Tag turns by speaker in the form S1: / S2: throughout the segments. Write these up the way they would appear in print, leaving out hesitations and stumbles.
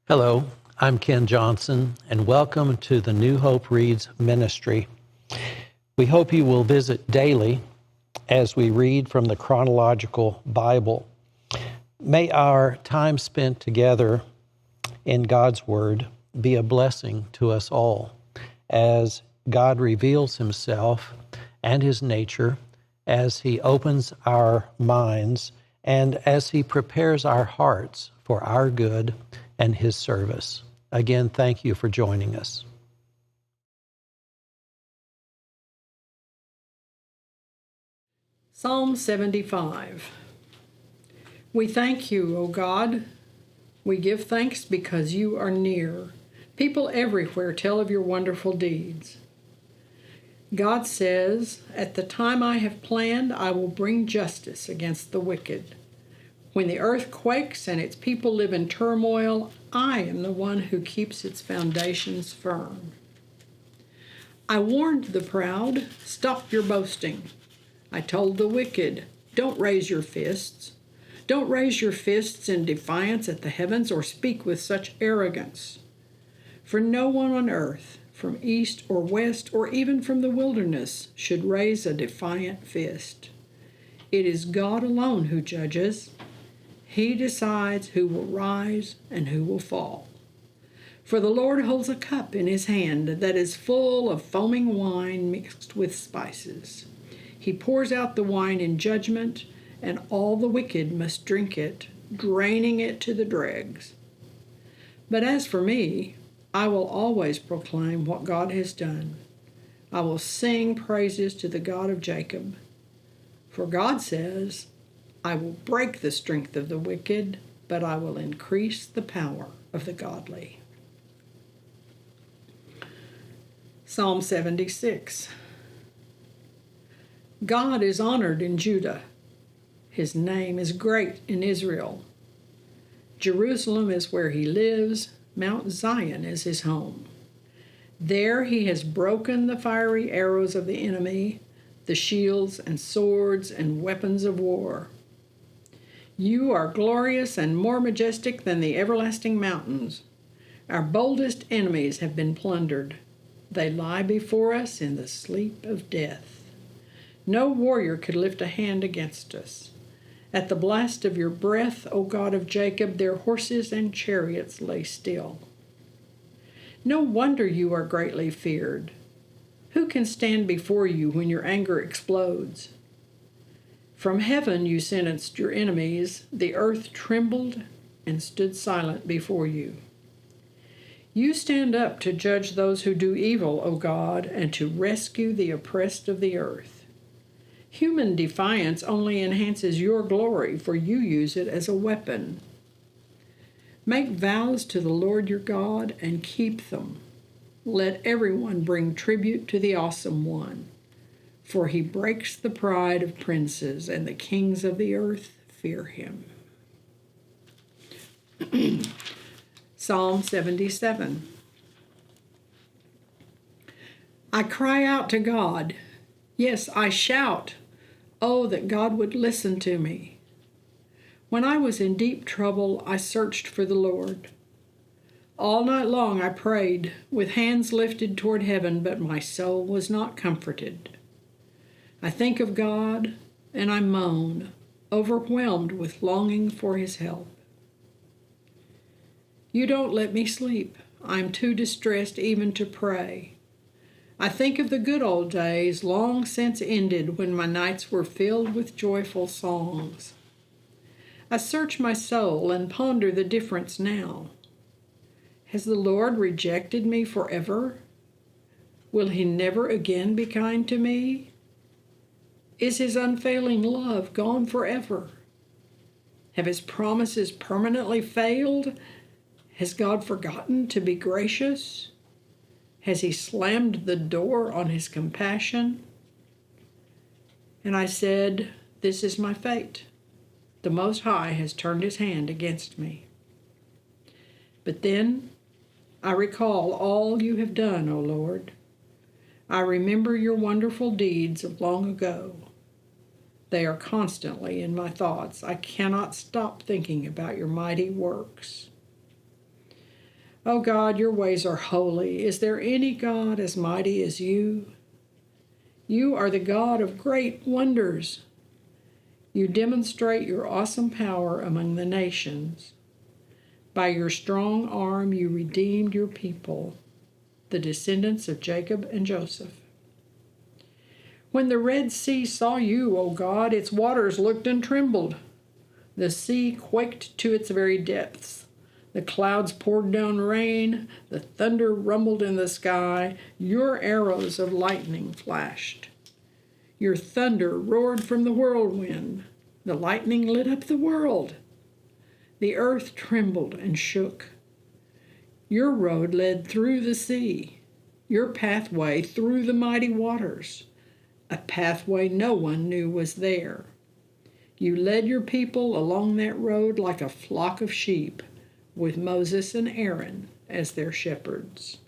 S1: Hello, I'm Ken Johnson, and welcome to the New Hope Reads ministry. We hope you will visit daily as we read from the Chronological Bible. May our time spent together in God's Word be a blessing to us all as God reveals Himself and His nature, as He opens our minds, and as He prepares our hearts for our good and His service. Again, thank you for joining us.
S2: Psalm 75. We thank you, O God. We give thanks because you are near. People everywhere tell of your wonderful deeds. God says, "At the time I have planned, I will bring justice against the wicked. When the earth quakes and its people live in turmoil, I am the one who keeps its foundations firm. I warned the proud, stop your boasting. I told the wicked, don't raise your fists. Don't raise your fists in defiance at the heavens or speak with such arrogance. For no one on earth, from east or west or even from the wilderness, should raise a defiant fist. It is God alone who judges. He decides who will rise and who will fall. For the Lord holds a cup in his hand that is full of foaming wine mixed with spices. He pours out the wine in judgment, and all the wicked must drink it, draining it to the dregs. But as for me, I will always proclaim what God has done. I will sing praises to the God of Jacob. For God says, I will break the strength of the wicked, but I will increase the power of the godly. Psalm 76. God is honored in Judah. His name is great in Israel. Jerusalem is where he lives. Mount Zion is his home. There he has broken the fiery arrows of the enemy, the shields and swords and weapons of war. You are glorious and more majestic than the everlasting mountains. Our boldest enemies have been plundered. They lie before us in the sleep of death. No warrior could lift a hand against us. At the blast of your breath, O God of Jacob, their horses and chariots lay still. No wonder you are greatly feared. Who can stand before you when your anger explodes? From heaven you sentenced your enemies. The earth trembled and stood silent before you. You stand up to judge those who do evil, O God, and to rescue the oppressed of the earth. Human defiance only enhances your glory, for you use it as a weapon. Make vows to the Lord your God and keep them. Let everyone bring tribute to the Awesome One, for he breaks the pride of princes, and the kings of the earth fear him. Psalm 77. I cry out to God. Yes, I shout. Oh, that God would listen to me. When I was in deep trouble, I searched for the Lord. All night long I prayed, with hands lifted toward heaven, but my soul was not comforted. I think of God, and I moan, overwhelmed with longing for his help. You don't let me sleep. I'm too distressed even to pray. I think of the good old days long since ended when my nights were filled with joyful songs. I search my soul and ponder the difference now. Has the Lord rejected me forever? Will he never again be kind to me? Is his unfailing love gone forever? Have his promises permanently failed? Has God forgotten to be gracious? Has he slammed the door on his compassion? And I said, this is my fate. The Most High has turned his hand against me. But then I recall all you have done, O Lord. I remember your wonderful deeds of long ago. They are constantly in my thoughts. I cannot stop thinking about your mighty works. O God, your ways are holy. Is there any God as mighty as you? You are the God of great wonders. You demonstrate your awesome power among the nations. By your strong arm you redeemed your people, the descendants of Jacob and Joseph. When the Red Sea saw you, O God, its waters looked and trembled. The sea quaked to its very depths. The clouds poured down rain. The thunder rumbled in the sky. Your arrows of lightning flashed. Your thunder roared from the whirlwind. The lightning lit up the world. The earth trembled and shook. Your road led through the sea, your pathway through the mighty waters, a pathway no one knew was there. You led your people along that road like a flock of sheep, with Moses and Aaron as their shepherds.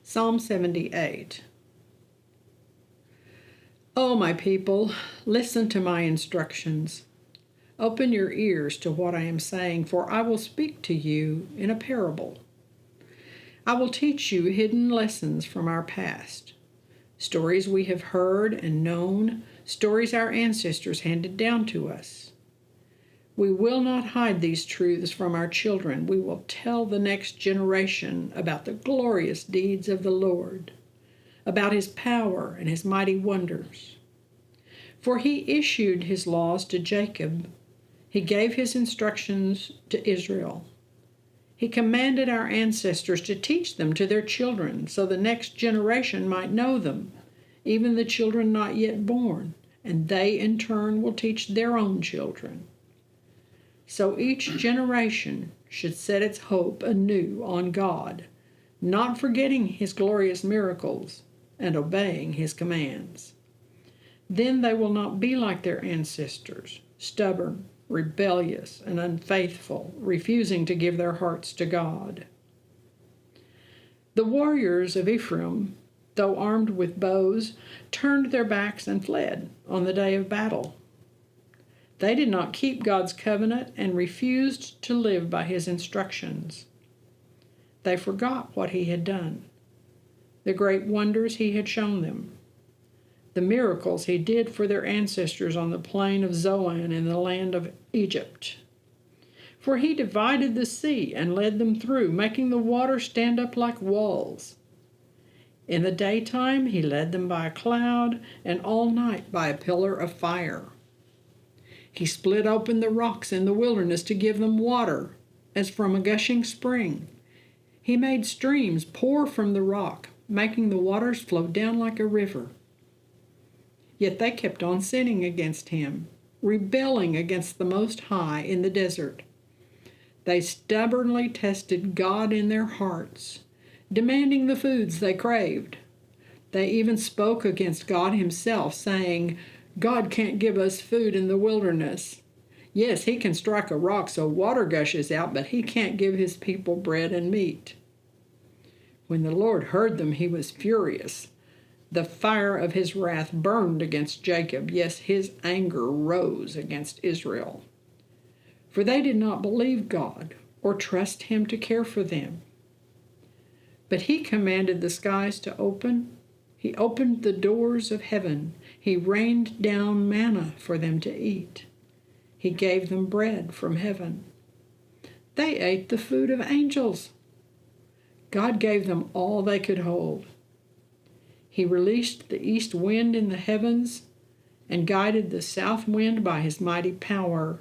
S2: Psalm 78. O my people, listen to my instructions. Open your ears to what I am saying, for I will speak to you in a parable. I will teach you hidden lessons from our past, stories we have heard and known, stories our ancestors handed down to us. We will not hide these truths from our children. We will tell the next generation about the glorious deeds of the Lord, about his power and his mighty wonders. For he issued his laws to Jacob. He gave his instructions to Israel. He commanded our ancestors to teach them to their children, so the next generation might know them, even the children not yet born, and they in turn will teach their own children. So each generation should set its hope anew on God, not forgetting his glorious miracles and obeying his commands. Then they will not be like their ancestors, stubborn, rebellious, and unfaithful, refusing to give their hearts to God. The warriors of Ephraim, though armed with bows, turned their backs and fled on the day of battle. They did not keep God's covenant and refused to live by his instructions. They forgot what he had done, the great wonders he had shown them, the miracles he did for their ancestors on the plain of Zoan in the land of Egypt. For he divided the sea and led them through, making the water stand up like walls. In the daytime he led them by a cloud, and all night by a pillar of fire. He split open the rocks in the wilderness to give them water, as from a gushing spring. He made streams pour from the rock, making the waters flow down like a river. Yet they kept on sinning against him, rebelling against the Most High in the desert. They stubbornly tested God in their hearts, demanding the foods they craved. They even spoke against God himself, saying, God can't give us food in the wilderness. Yes, he can strike a rock so water gushes out, but he can't give his people bread and meat. When the Lord heard them, he was furious. The fire of his wrath burned against Jacob. Yes, his anger rose against Israel. For they did not believe God or trust him to care for them. But he commanded the skies to open. He opened the doors of heaven. He rained down manna for them to eat. He gave them bread from heaven. They ate the food of angels. God gave them all they could hold. He released the east wind in the heavens and guided the south wind by his mighty power.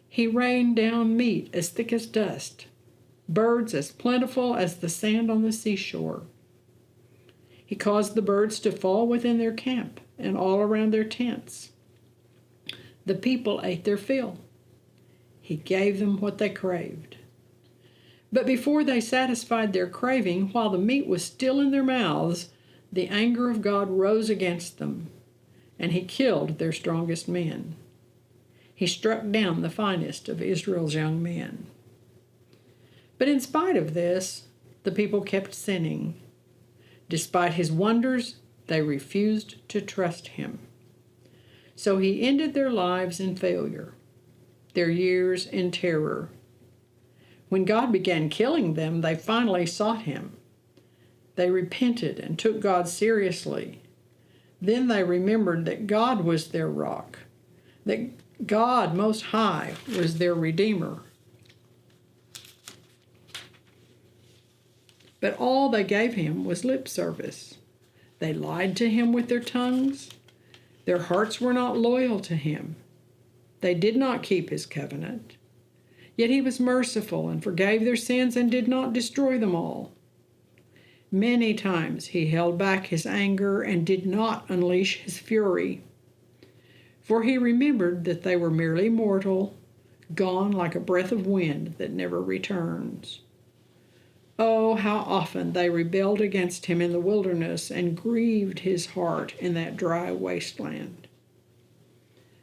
S2: He rained down meat as thick as dust, birds as plentiful as the sand on the seashore. He caused the birds to fall within their camp and all around their tents. The people ate their fill. He gave them what they craved. But before they satisfied their craving, while the meat was still in their mouths, the anger of God rose against them, and he killed their strongest men. He struck down the finest of Israel's young men. But in spite of this, the people kept sinning. Despite his wonders, they refused to trust him. So he ended their lives in failure. their years in terror. When God began killing them, they finally sought him. They repented and took God seriously. Then they remembered that God was their rock, that God Most High was their Redeemer. But all they gave him was lip service. They lied to him with their tongues. Their hearts were not loyal to him. They did not keep his covenant. Yet he was merciful and forgave their sins and did not destroy them all. Many times he held back his anger and did not unleash his fury. For he remembered that they were merely mortal, gone like a breath of wind that never returns. Oh, how often they rebelled against him in the wilderness and grieved his heart in that dry wasteland.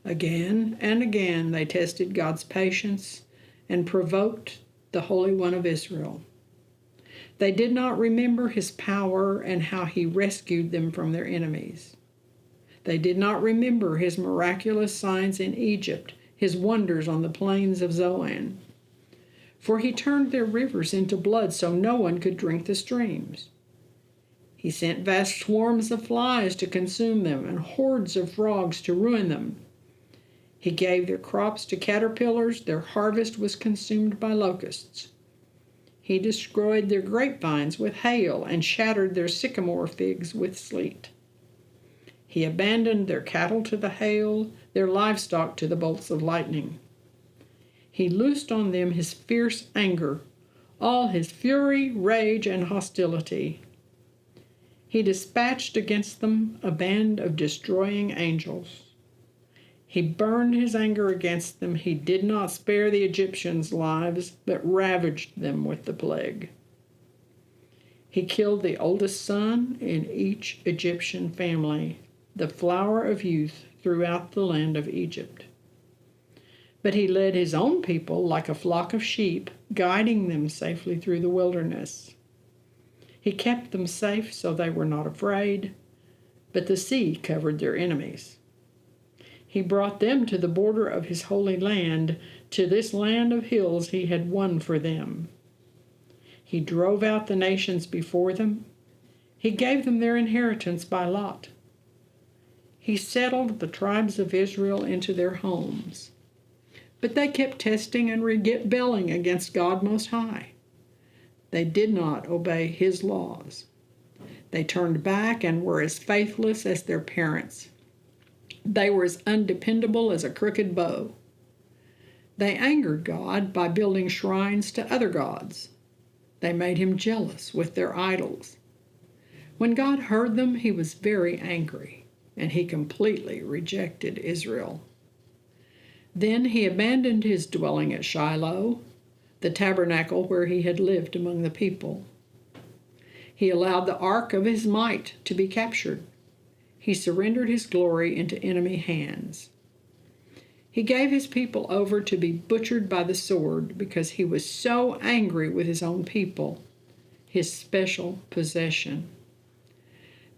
S2: Again and again they tested God's patience and provoked the Holy One of Israel. They did not remember his power and how he rescued them from their enemies. They did not remember his miraculous signs in Egypt, his wonders on the plains of Zoan. For he turned their rivers into blood so no one could drink the streams. He sent vast swarms of flies to consume them and hordes of frogs to ruin them. He gave their crops to caterpillars, their harvest was consumed by locusts. He destroyed their grapevines with hail and shattered their sycamore figs with sleet. He abandoned their cattle to the hail, their livestock to the bolts of lightning. He loosed on them his fierce anger, all his fury, rage, and hostility. He dispatched against them a band of destroying angels. He burned his anger against them. He did not spare the Egyptians' lives, but ravaged them with the plague. He killed the oldest son in each Egyptian family, the flower of youth throughout the land of Egypt. But he led his own people like a flock of sheep, guiding them safely through the wilderness. He kept them safe so they were not afraid, but the sea covered their enemies. He brought them to the border of his holy land, to this land of hills he had won for them. He drove out the nations before them. He gave them their inheritance by lot. He settled the tribes of Israel into their homes. But they kept testing and rebelling against God Most High. They did not obey his laws. They turned back and were as faithless as their parents. They were as undependable as a crooked bow. They angered God by building shrines to other gods. They made him jealous with their idols. When God heard them, he was very angry, and he completely rejected Israel. Then he abandoned his dwelling at Shiloh, the tabernacle where he had lived among the people. He allowed the ark of his might to be captured. He surrendered his glory into enemy hands. He gave his people over to be butchered by the sword because he was so angry with his own people, his special possession.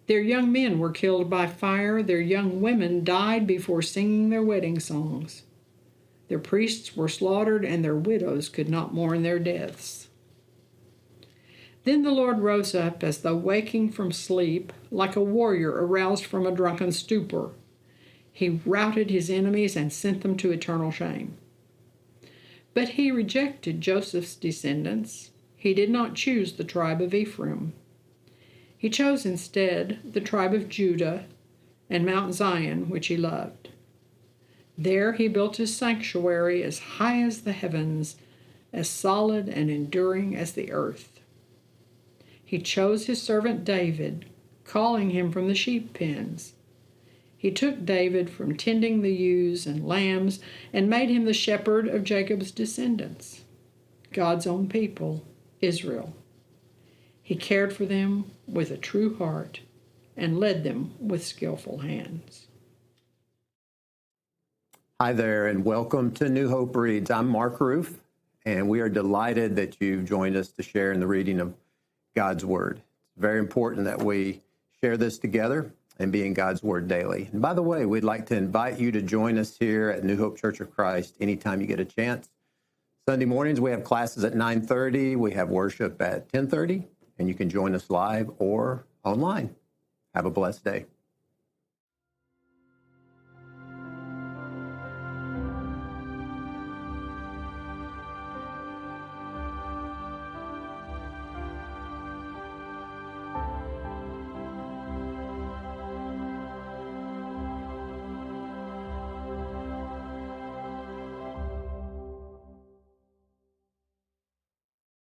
S2: Their young men were killed by fire. Their young women died before singing their wedding songs. Their priests were slaughtered, and their widows could not mourn their deaths. Then the Lord rose up as though waking from sleep, like a warrior aroused from a drunken stupor. He routed his enemies and sent them to eternal shame. But he rejected Joseph's descendants. He did not choose the tribe of Ephraim. He chose instead the tribe of Judah and Mount Zion, which he loved. There he built his sanctuary as high as the heavens, as solid and enduring as the earth. He chose his servant David, calling him from the sheep pens. He took David from tending the ewes and lambs and made him the shepherd of Jacob's descendants, God's own people, Israel. He cared for them with a true heart and led them with skillful hands.
S3: Hi there, and welcome to New Hope Reads. I'm Mark Ruff, and we are delighted that you've joined us to share in the reading of God's Word. It's very important that we share this together, and be in God's Word daily. And by the way, we'd like to invite you to join us here at New Hope Church of Christ anytime you get a chance. Sunday mornings, we have classes at 9:30. We have worship at 10:30, and you can join us live or online. Have a blessed day.